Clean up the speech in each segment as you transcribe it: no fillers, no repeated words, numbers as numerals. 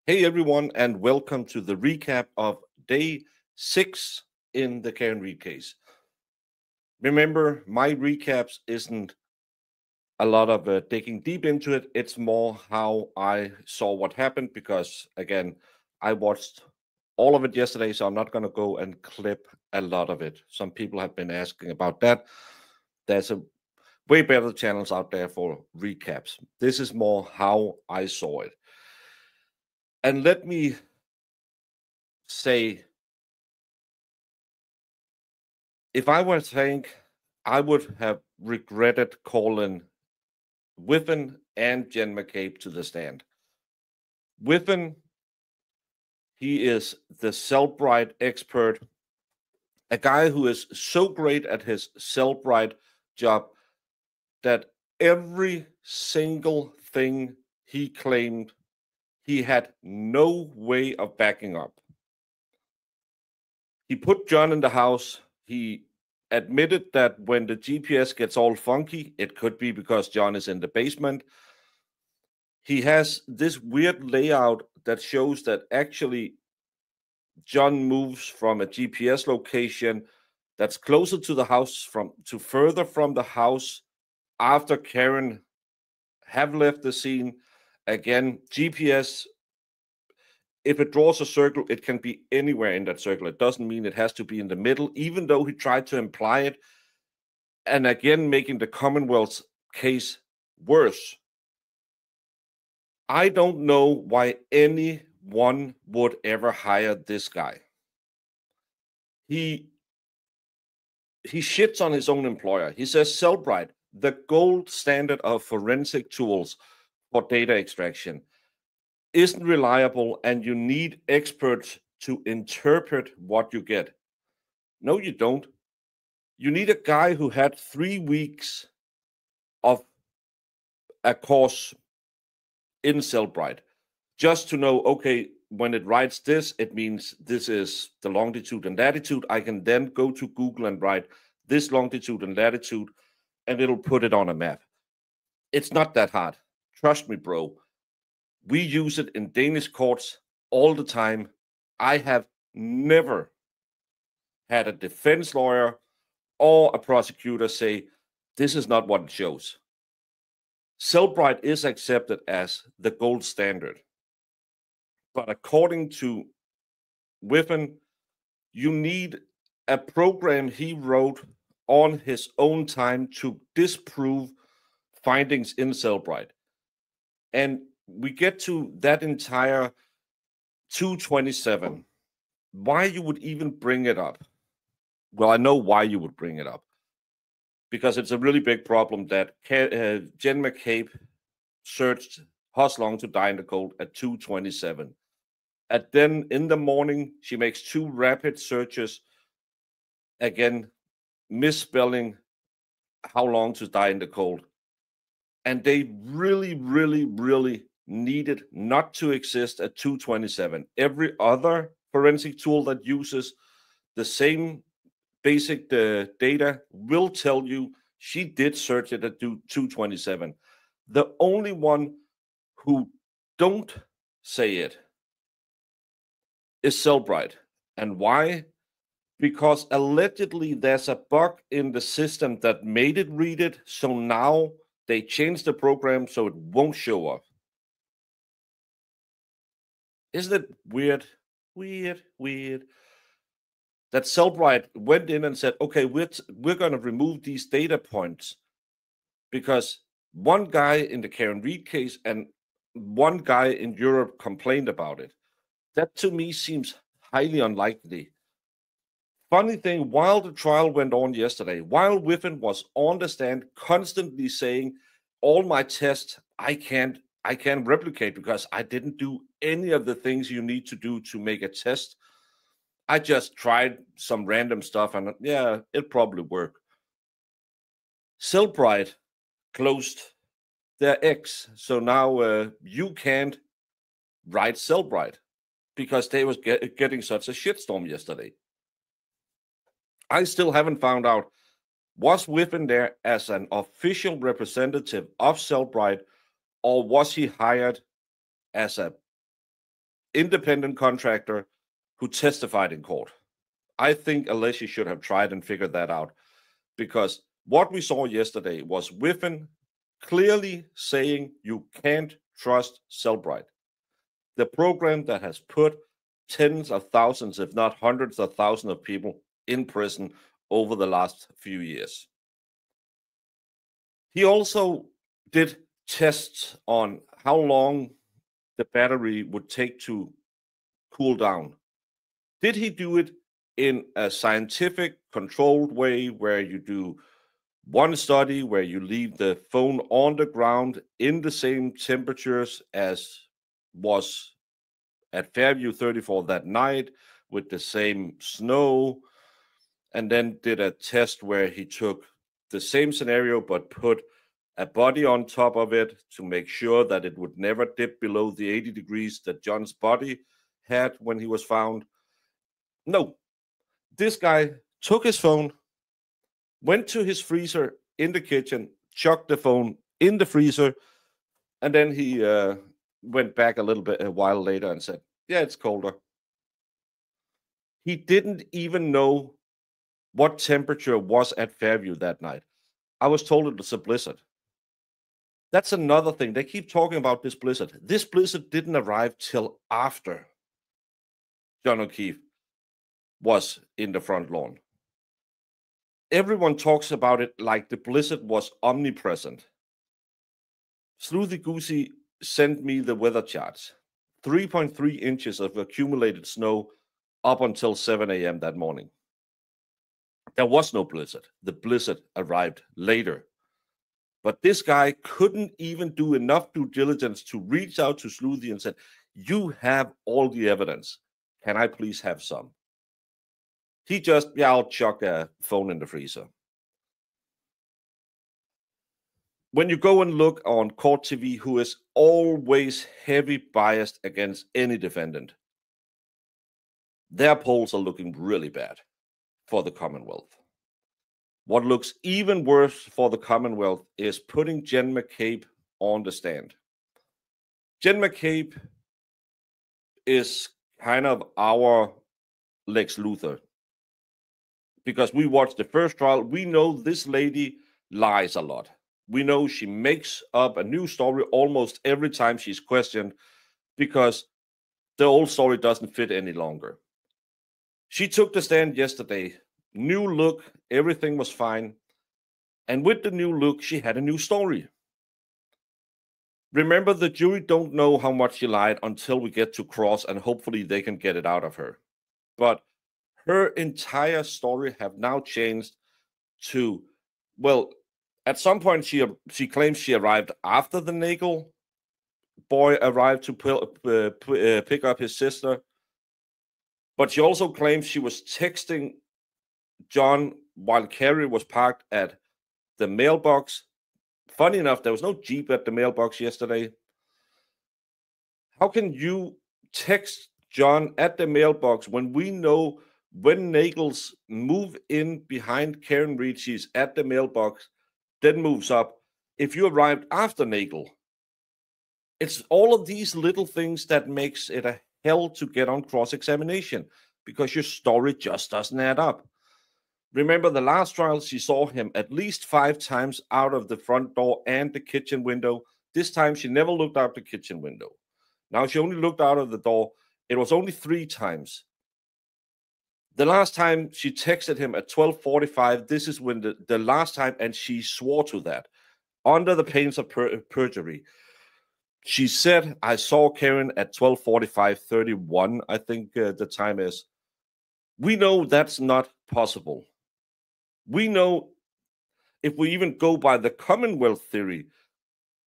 Hey everyone, and welcome to the recap of day 6 in the Karen Reed case. Remember, my recaps isn't a lot of digging deep into it. It's more how I saw what happened because, again, I watched all of it yesterday, so I'm not going to go and clip a lot of it. Some people have been asking about that. There's a way better channels out there for recaps. This is more how I saw it. And let me say, if I were Tank, I would have regretted calling Whiffen and Jen McCabe to the stand. Whiffen, he is the Cellbrite expert, a guy who is so great at his Cellbrite job that every single thing he claimed, he had no way of backing up. He put John in the house. He admitted that when the GPS gets all funky, it could be because John is in the basement. He has this weird layout that shows that actually John moves from a GPS location that's closer to the house to further from the house after Karen have left the scene. Again, GPS, if it draws a circle, it can be anywhere in that circle. It doesn't mean it has to be in the middle, even though he tried to imply it. And again, making the Commonwealth's case worse. I don't know why anyone would ever hire this guy. He shits on his own employer. He says Cellbrite, the gold standard of forensic tools for data extraction, isn't reliable, and you need experts to interpret what you get. No, you don't. You need a guy who had 3 weeks of a course in Cellbrite just to know, okay, when it writes this, it means this is the longitude and latitude. I can then go to Google and write this longitude and latitude, and it'll put it on a map. It's not that hard. Trust me, bro. We use it in Danish courts all the time. I have never had a defense lawyer or a prosecutor say, this is not what it shows. Cellbrite is accepted as the gold standard. But according to Whiffen, you need a program he wrote on his own time to disprove findings in Cellbrite. And we get to that entire 227. Why you would even bring it up? Well, I know why you would bring it up. Because it's a really big problem that Jen McCabe searched Hoslong to die in the cold at 227. And then in the morning, she makes 2 rapid searches, again, misspelling how long to die in the cold. And they really, really, really needed not to exist at 227. Every other forensic tool that uses the same basic data will tell you she did search it at 227. The only one who don't say it is Cellbrite. And why? Because allegedly there's a bug in the system that made it read it, so now they changed the program so it won't show up. Isn't it weird? Weird. That Cellbrite went in and said, okay, we're going to remove these data points because one guy in the Karen Reed case and one guy in Europe complained about it. That to me seems highly unlikely. Funny thing, while the trial went on yesterday, while Whiffen was on the stand constantly saying, all my tests I can't replicate because I didn't do any of the things you need to do to make a test. I just tried some random stuff and yeah, it probably worked. Cellbrite closed their X, so now you can't write Cellbrite because they was getting such a shitstorm yesterday. I still haven't found out, was Whiffen there as an official representative of Cellbrite, or was he hired as a independent contractor who testified in court. I think Alessi should have tried and figured that out, because what we saw yesterday was Whiffen clearly saying you can't trust Cellbrite, the program that has put tens of thousands, if not hundreds of thousands of people in prison over the last few years. He also did tests on how long the battery would take to cool down. Did he do it in a scientific, controlled way where you do one study where you leave the phone on the ground in the same temperatures as was at Fairview 34 that night with the same snow, and then did a test where he took the same scenario but put a body on top of it to make sure that it would never dip below the 80 degrees that John's body had when he was found? No. This guy took his phone, went to his freezer in the kitchen, chucked the phone in the freezer, and then he went back a while later and said, yeah, it's colder. He didn't even know what temperature was at Fairview that night. I was told it was a blizzard. That's another thing. They keep talking about this blizzard. This blizzard didn't arrive till after John O'Keefe was in the front lawn. Everyone talks about it like the blizzard was omnipresent. Sleuthi Goosey sent me the weather charts. 3.3 inches of accumulated snow up until 7 a.m. that morning. There was no blizzard. The blizzard arrived later. But this guy couldn't even do enough due diligence to reach out to Sleuthi and said, you have all the evidence. Can I please have some? He just, yeah, I'll chuck a phone in the freezer. When you go and look on Court TV, who is always heavy biased against any defendant, their polls are looking really bad for the Commonwealth. What looks even worse for the Commonwealth is putting Jen McCabe on the stand. Jen McCabe is kind of our Lex Luthor, because we watched the first trial. We know this lady lies a lot. We know she makes up a new story almost every time she's questioned because the old story doesn't fit any longer. She took the stand yesterday. New look, everything was fine. And with the new look, she had a new story. Remember, the jury don't know how much she lied until we get to cross, and hopefully they can get it out of her. But her entire story have now changed to, well, at some point she claims she arrived after the Nagel boy arrived to pick up his sister. But she also claims she was texting John while Carrie was parked at the mailbox. Funny enough, there was no Jeep at the mailbox yesterday. How can you text John at the mailbox when we know when Nagels move in behind Karen Reed, she's at the mailbox, then moves up? If you arrived after Nagel, it's all of these little things that makes it a hell to get on cross-examination, because your story just doesn't add up. Remember the last trial, she saw him at least 5 times out of the front door and the kitchen window. This time she never looked out the kitchen window. Now she only looked out of the door. It was only 3 times. The last time she texted him at 12:45, this is when the last time, and she swore to that under the pains of perjury. She said, I saw Karen at 12:45:31, I think the time is. We know that's not possible. We know, if we even go by the Commonwealth theory,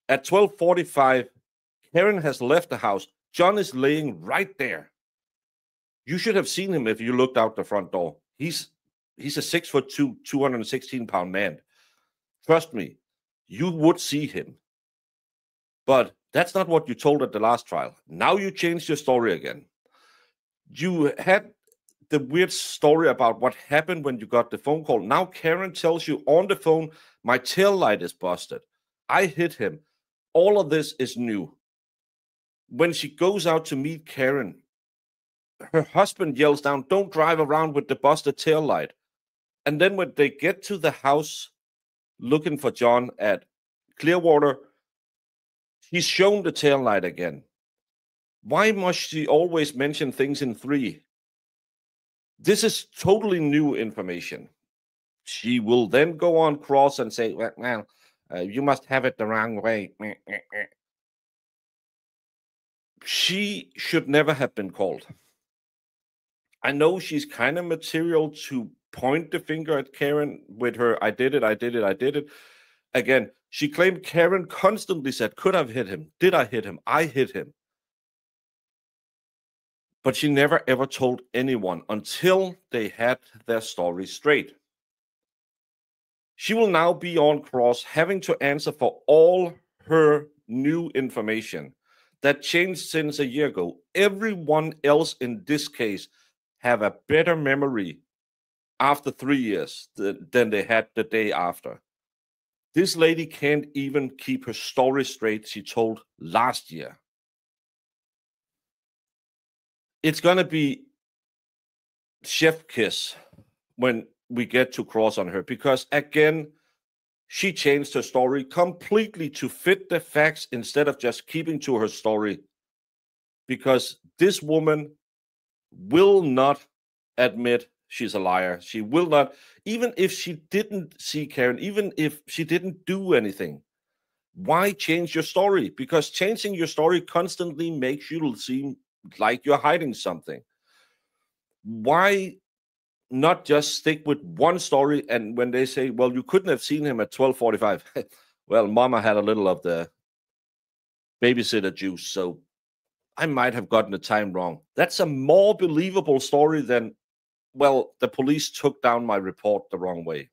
at 12:45, Karen has left the house. John is laying right there. You should have seen him if you looked out the front door. He's a 6'2", 216-pound man. Trust me, you would see him. But that's not what you told at the last trial. Now you changed your story again. You had the weird story about what happened when you got the phone call. Now Karen tells you on the phone, my tail light is busted. I hit him. All of this is new. when she goes out to meet Karen, her husband yells down, "Don't drive around with the busted taillight." And then when they get to the house looking for John at Clearwater, he's shown the taillight again. Why must she always mention things in three? This is totally new information. She will then go on cross and say, well, you must have it the wrong way. She should never have been called. I know she's kind of material to point the finger at Karen with her, "I did it, I did it, I did it." Again, she claimed Karen constantly said, "Could I have hit him? Did I hit him? I hit him." But she never ever told anyone until they had their story straight. She will now be on cross, having to answer for all her new information that changed since a year ago. Everyone else in this case have a better memory after 3 years than they had the day after. This lady can't even keep her story straight she told last year. It's going to be chef kiss when we get to cross on her, because again, she changed her story completely to fit the facts instead of just keeping to her story, because this woman will not admit she's a liar. She will not, even if she didn't see Karen, even if she didn't do anything. Why change your story? Because changing your story constantly makes you seem like you're hiding something. Why not just stick with one story? And when they say, well, you couldn't have seen him at 12:45. Well, mama had a little of the babysitter juice, so I might have gotten the time wrong. That's a more believable story than, well, the police took down my report the wrong way.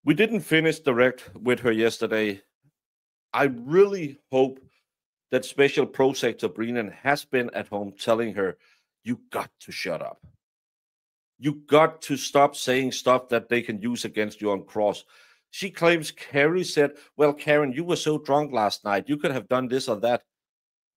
We didn't finish direct with her yesterday. I really hope that Special Prosecutor Brennan has been at home telling her, you got to shut up. You got to stop saying stuff that they can use against you on cross. She claims Carrie said, well, Karen, you were so drunk last night. You could have done this or that.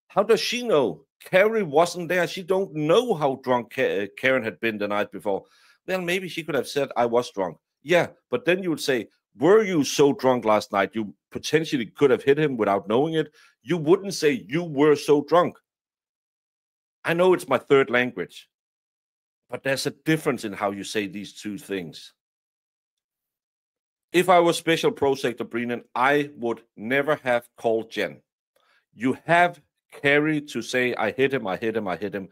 How does she know? Carrie wasn't there. She don't know how drunk Karen had been the night before. Well, maybe she could have said, I was drunk. Yeah, but then you would say, were you so drunk last night you potentially could have hit him without knowing it? You wouldn't say you were so drunk. I know it's my third language, but there's a difference in how you say these two things. If I was Special Prosecutor Brennan, I would never have called Jen. You have Carrie to say, I hit him, I hit him, I hit him.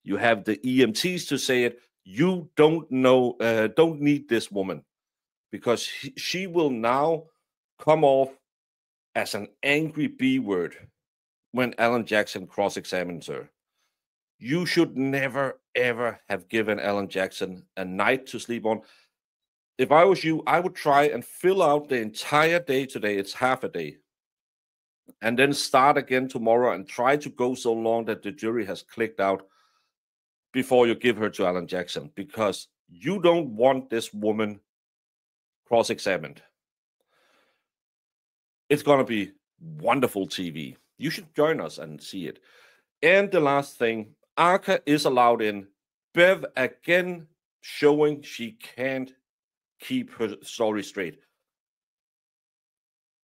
You have the EMTs to say it. You don't need this woman, because she will now come off as an angry B word when Alan Jackson cross-examines her. You should never, ever have given Alan Jackson a night to sleep on. If I was you, I would try and fill out the entire day today. It's half a day. And then start again tomorrow and try to go so long that the jury has clicked out before you give her to Alan Jackson, because you don't want this woman cross-examined. It's going to be wonderful TV. You should join us and see it. And the last thing, Arca is allowed in. Bev again showing she can't keep her story straight.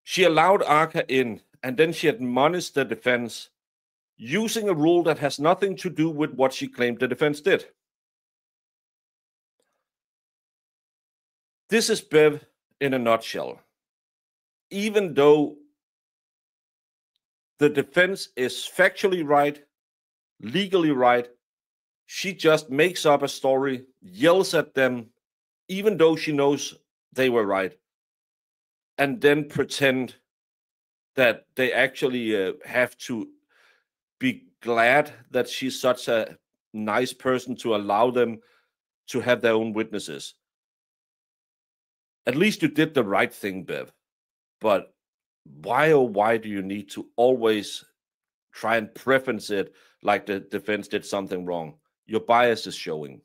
She allowed Arca in, and then she admonished the defense using a rule that has nothing to do with what she claimed the defense did. This is Bev in a nutshell. Even though the defense is factually right, legally right, she just makes up a story, yells at them, even though she knows they were right, and then pretend that they actually have to be glad that she's such a nice person to allow them to have their own witnesses. At least you did the right thing, Bev. But why, oh, why do you need to always try and preference it like the defense did something wrong? Your bias is showing.